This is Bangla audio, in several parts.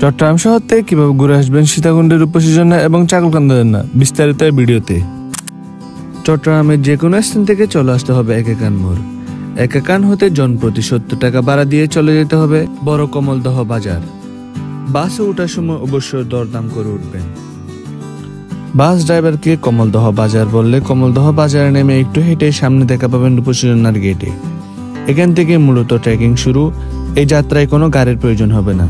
চট্টগ্রাম শহর থেকে কিভাবে ঘুরে আসবেন সীতাকুণ্ডের রূপসী ঝর্ণা এবং চাকলকান্দা ঝর্ণা বিস্তারিত ভিডিওতে। চট্টগ্রামের যে কোনো স্থান থেকে চলে আসতে হবে একেকান মোড়। একেকান হতে জনপ্রতি 70 টাকা ভাড়া দিয়ে চলে যেতে হবে বড় কমলদহ বাজার। বাসে ওঠার সময় অবশ্যই দরদাম করে উঠবেন। বাস ড্রাইভারকে কমলদহ বাজার বললে কমলদহ বাজারে নেমে একটু হেঁটে সামনে দেখা পাবেন রূপসী ঝর্ণার গেটে। এখান থেকে মূলত ট্রেকিং শুরু। এই যাত্রায় কোনো গাড়ির প্রয়োজন হবে না।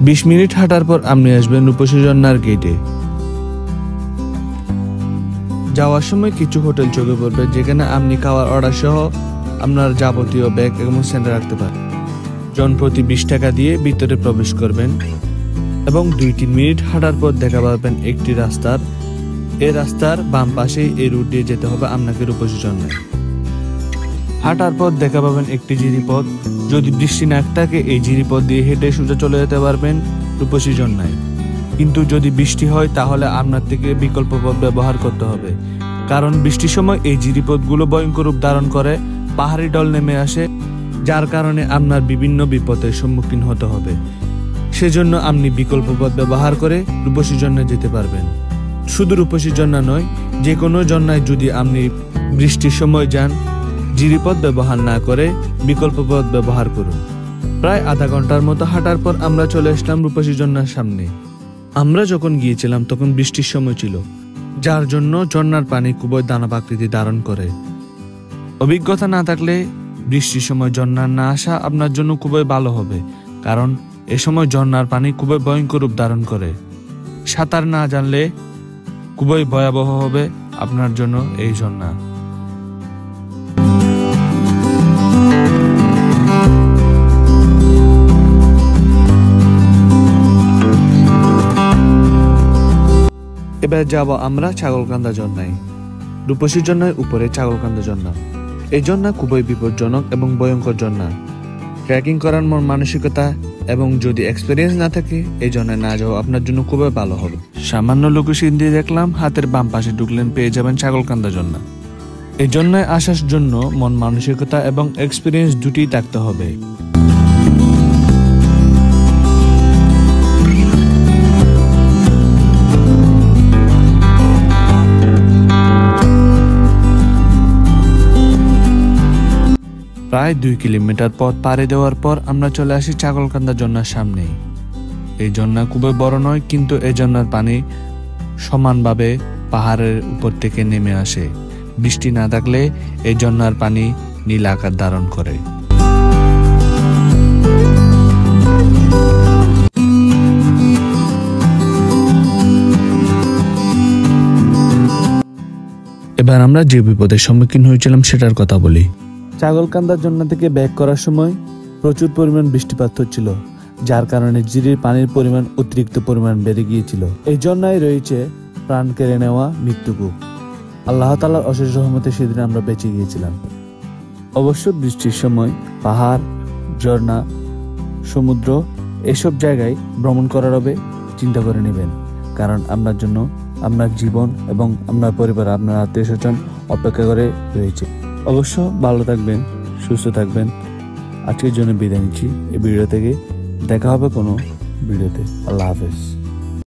20 মিনিট হাঁটার পর আপনি আসবেন রূপসী ঝর্ণার গেটে। যাওয়ার সময় কিছু হোটেল চোখে পড়বে যেখানে আপনি খাওয়ার অর্ডার সহ আপনার যাবতীয় ব্যাগ এবং স্যান্ডেল রাখতে পারেন। জনপ্রতি 20 টাকা দিয়ে ভিতরে প্রবেশ করবেন এবং 2-3 মিনিট হাঁটার পর দেখা পাবেন একটি রাস্তার। এই রাস্তার বাম পাশে এই রুট দিয়ে যেতে হবে আপনাকে রূপসী ঝর্ণায়। হাঁটার পর দেখা পাবেন একটি জিরিপথ। যদি বৃষ্টি না থাকে এই জিরিপথ দিয়ে হেঁটে সোজা চলে যেতে পারবেন রূপসী ঝর্ণায়। কিন্তু যদি বৃষ্টি হয় তাহলে আপনার থেকে বিকল্প পথ ব্যবহার করতে হবে, কারণ বৃষ্টির সময় এই জিরিপথগুলো ভয়ঙ্কর রূপ ধারণ করে, পাহাড়ি ঢল নেমে আসে, যার কারণে আপনার বিভিন্ন বিপদের সম্মুখীন হতে হবে। সেজন্য আপনি বিকল্প পথ ব্যবহার করে রূপসী ঝর্ণায় যেতে পারবেন। শুধু রূপসী ঝর্ণা নয়, যে কোনো ঝর্ণায় যদি আপনি বৃষ্টির সময় যান, জিরিপথ ব্যবহার না করে বিকল্প পথ ব্যবহার করুন। প্রায় আধা ঘন্টার মতো হাঁটার পর আমরা চলে আসলাম রূপসী ঝর্ণার সামনে। আমরা যখন গিয়েছিলাম তখন বৃষ্টির সময় ছিল, যার জন্য ঝর্ণার পানি খুবই দানব আকৃতি ধারণ করে। অভিজ্ঞতা না থাকলে বৃষ্টির সময় ঝর্ণার না আসা আপনার জন্য খুবই ভালো হবে, কারণ এ সময় ঝর্ণার পানি খুবই ভয়ঙ্কর রূপ ধারণ করে। সাঁতার না জানলে খুবই ভয়াবহ হবে আপনার জন্য এই ঝর্ণা। এবার যাব আমরা চাকলকান্দা ঝর্ণায়। রূপসী ঝর্ণার উপরে চাকলকান্দা ঝর্ণা। এই ঝর্ণা খুবই বিপজ্জনক এবং ভয়ঙ্কর ঝর্ণা। ট্রেকিং করার মন মানসিকতা এবং যদি এক্সপিরিয়েন্স না থাকে এই ঝর্ণায় না যাওয়া আপনার জন্য খুবই ভালো হবে। সামান্য লোকেশন দিয়ে দেখলাম, হাতের বাম পাশে ঢুকলেন পেয়ে যাবেন চাকলকান্দা ঝর্ণা। এই ঝর্ণায় আসার জন্য মন মানসিকতা এবং এক্সপিরিয়েন্স দুটিই থাকতে হবে। প্রায় 2 কিলোমিটার পথ পাড়ি দেওয়ার পর আমরা চলে আসি চাকলকান্দা ঝর্ণার সামনে। এই ঝর্ণা খুবই বড় নয়, কিন্তু এই ঝর্ণার পানি সমানভাবে পাহাড়ের উপর থেকে নেমে আসে। বৃষ্টি না থাকলে এই ঝর্ণার পানি নীল আকার ধারণ করে। এবার আমরা যে বিপদের সম্মুখীন হয়েছিলাম সেটার কথা বলি। চাকলকান্দার ঝর্ণা থেকে ব্যাক করার সময় প্রচুর পরিমাণ বৃষ্টিপাত হচ্ছিল, যার কারণে জিরির পানির পরিমাণ অতিরিক্ত পরিমাণ বেড়ে গিয়েছিল। এই ঝর্ণায় রয়েছে প্রাণ কেড়ে নেওয়া মৃত্যুকূপ। আল্লাহ তাআলার অশেষ রহমতে সেদিন আমরা বেঁচে গিয়েছিলাম। অবশ্য বৃষ্টির সময় পাহাড়, ঝর্ণা, সমুদ্র এসব জায়গায় ভ্রমণ করার হবে চিন্তা করে নেবেন, কারণ আপনার জন্য আপনার জীবন এবং আপনার পরিবার, আপনার আত্মীয়স্বজন অপেক্ষা করে রয়েছে। অবশ্য ভালো থাকবেন, সুস্থ থাকবেন। আজকের জন্য বিদায় নিচ্ছি এই ভিডিও থেকে। দেখা হবে কোনো ভিডিওতে। আল্লাহ হাফেজ।